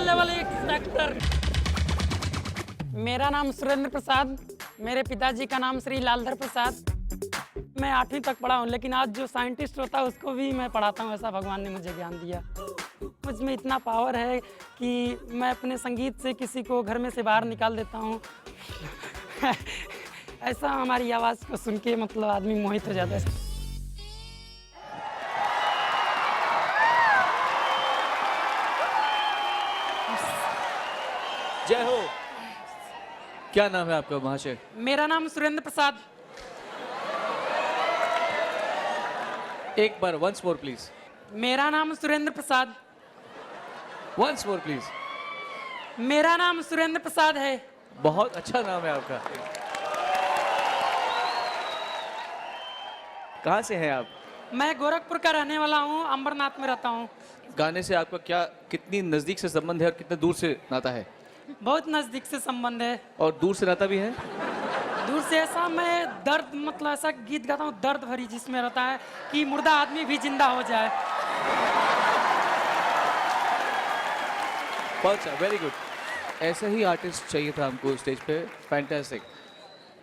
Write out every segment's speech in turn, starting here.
Level inspector. मेरा नाम सुरेंद्र प्रसाद, मेरे पिताजी का नाम श्री लालधर प्रसाद। मैं 8वीं तक पढ़ा हूँ, लेकिन आज जो साइंटिस्ट होता है उसको भी मैं पढ़ाता हूँ, ऐसा भगवान ने मुझे ज्ञान दिया। मुझ में इतना पावर है कि मैं अपने संगीत से किसी को घर में से बाहर निकाल देता हूँ। ऐसा हमारी आवाज़ को सुन के मतलब आदमी मोहित हो जाता है। जय हो। क्या नाम है आपका महाशय? मेरा नाम सुरेंद्र प्रसाद। एक बार वंस मोर प्लीज। मेरा नाम Surendra Prasad. Once more please. मेरा नाम सुरेंद्र प्रसाद है। बहुत अच्छा नाम है आपका। कहाँ से हैं आप? मैं गोरखपुर का रहने वाला हूँ, अंबरनाथ में रहता हूँ। गाने से आपका क्या कितनी नजदीक से संबंध है और कितने दूर से नाता है? बहुत नज़दीक से संबंध है। और दूर से नाता भी है? दूर से ऐसा मैं दर्द मतलब ऐसा गीत गाता हूँ दर्द भरी, जिसमें रहता है कि मुर्दा आदमी भी जिंदा हो जाए। बहुत अच्छा, वेरी गुड। ऐसा ही आर्टिस्ट चाहिए था हमको स्टेज पे। फैंटास्टिक।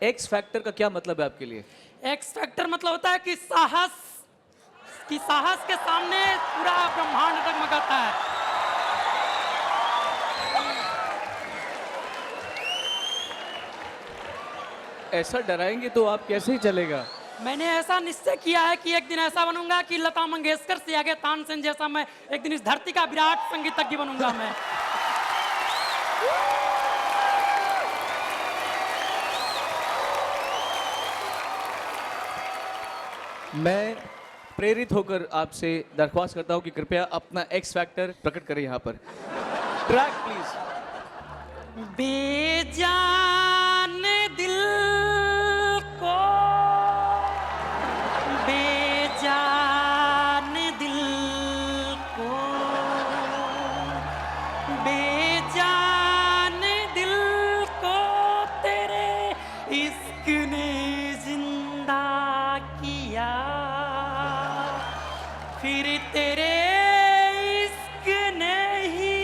एक्स फैक्टर का क्या मतलब है आपके लिए? एक्स फैक्टर मतलब होता है कि साहस के सामने पूरा ब्रह्मांड डगमगाता है। ऐसा डराएंगे तो आप कैसे ही चलेगा? मैंने ऐसा निश्चय किया है कि एक दिन ऐसा बनूंगा कि लता मंगेशकर से आगे तानसेन जैसा मैं एक दिन इस धरती का विराट संगीतज्ञ बनूंगा मैं। मैं प्रेरित होकर आपसे दरख्वास्त करता हूं कि कृपया अपना एक्स फैक्टर प्रकट करें यहाँ पर। Track please. बेजान दिल को, बेजान दिल को, बेजान दिल को तेरे इश्क ने जिंदा किया, फिर तेरे इश्क ने ही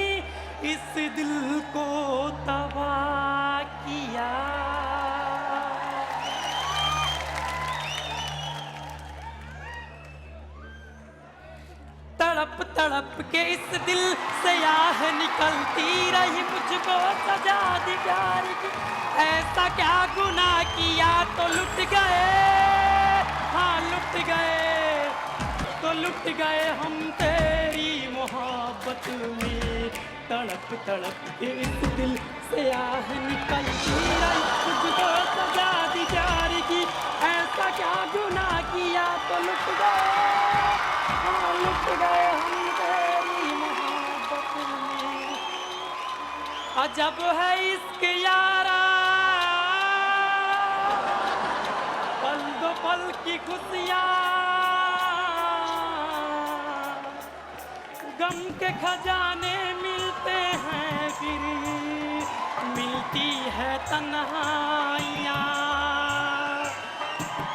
इस दिल को तबाह किया। तड़प तड़प के इस दिल से आह निकलती रही, मुझको सजा दी प्यार की। ऐसा क्या गुनाह किया तो लुट गए, हाँ लुट गए, तो लुट गए हम तेरी मोहब्बत में। तड़प तड़प के इस दिल से आह निकलती रही, मुझको सजा दी प्यार की। ऐसा क्या गुनाह किया तो लुट गए, हाँ लुट गए हम तेरी मोहब्बत में। अजब है इश्क यारा, पल दो पल की खुशियाँ, गम के खजाने मिलते हैं फिर मिलती है तन्हाइयाँ।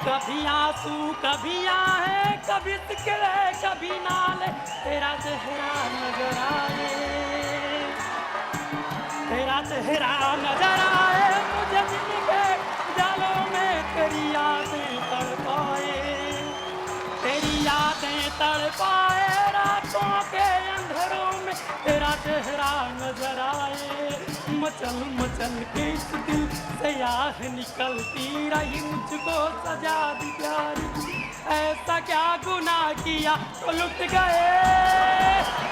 कभी आंसू कभी आहे, कभी सिकरे कभी नाले, तेरा चेहरा नजर आए, तेरा चेहरा नजर आए मुझे जिनके जालों में तेरी यादें तड़पाए, तेरी यादें तड़पाए। रातों के अंधेरों में तेरा चेहरा नजर आए। मचल मचल के इस दिल से आह निकलती रही, मुझको सजा दी प्यार की। ऐसा क्या गुनाह किया तो लुट गए,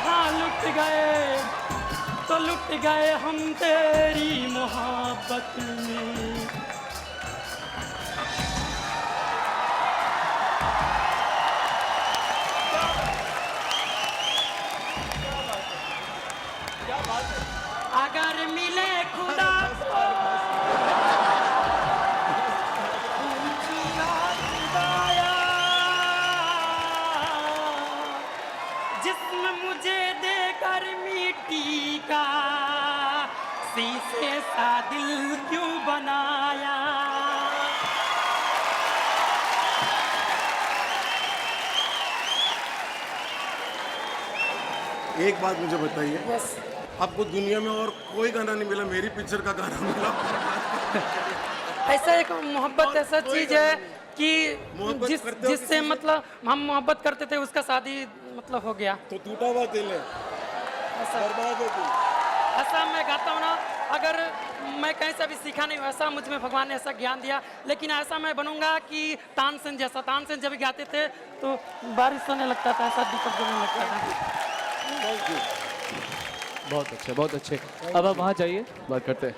हाँ लुट गए, तो लुट गए हम तेरी मोहब्बत में। अगर मिले खुदा को खुदाया, जिस्म मुझे देकर मिट्टी का, शीशे सा दिल क्यों बनाया। एक बात मुझे बताइए, यस। आपको दुनिया में और कोई गाना नहीं मिला, मेरी पिक्चर का गाना मिला। ऐसा एक मोहब्बत ऐसा चीज है कि मोहब्बत करते हो जिससे किसी से? मतलब हम मोहब्बत करते थे, उसका शादी मतलब हो गया। तो टूटा हुआ दिल है, ऐसा बर्बाद हो गई। ऐसा मैं गाता हूँ ना, अगर मैं कहीं से भी सीखा नहीं हूँ, ऐसा मुझ में भगवान ने ऐसा ज्ञान दिया, लेकिन ऐसा मैं बनूंगा कि तानसेन जैसा। तानसेन जब गाते थे तो बारिश होने लगता था, ऐसा दीपक जलने लगता था। Thank you. बहुत अच्छे, बहुत अच्छे। अब आप वहाँ जाइए, बात करते हैं।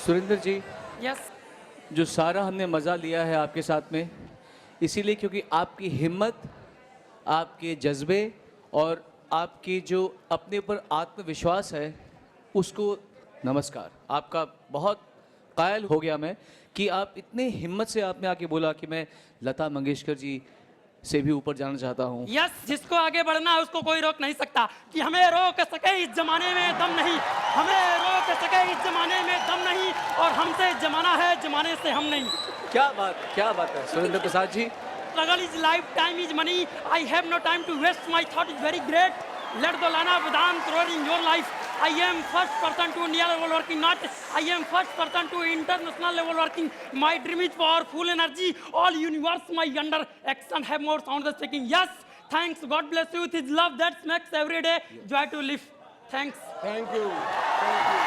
सुरेंद्र जी, यस, जो सारा हमने मज़ा लिया है आपके साथ में, इसीलिए क्योंकि आपकी हिम्मत, आपके जज्बे और आपकी जो अपने ऊपर आत्मविश्वास है, उसको नमस्कार। आपका बहुत कायल हो गया मैं कि आप इतने हिम्मत से आपने आके बोला कि मैं लता मंगेशकर जी से भी ऊपर जाना चाहता हूँ। यस, जिसको आगे बढ़ना है उसको कोई रोक नहीं सकता। कि हमें रोक सके इस जमाने में दम नहीं, हमें रोक सके इस जमाने में दम नहीं, और हमसे जमाना है, जमाने से हम नहीं। क्या बात है Surendra Prasad ji. Struggle is life, time is money. I have no time to waste. My thought is very great. Let the Lana Vedant roar in your life. I am first person to India level working, not I am first person to international level working. My dream is for full energy. All universe, my under action have more sound than speaking. Yes, thanks. God bless you with His love that makes every day joy to live. Thanks. Thank you, thank you.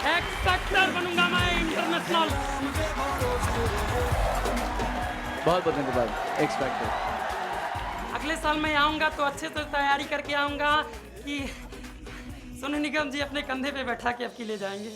एक्सपेक्टर बनूंगा मैं international. बहुत बहुत धन्यवाद। Expected. अगले साल मैं आऊँगा तो अच्छे से तैयारी करके आऊँगा कि सोनू निगम जी अपने कंधे पे बैठा के अब की ले जाएंगे।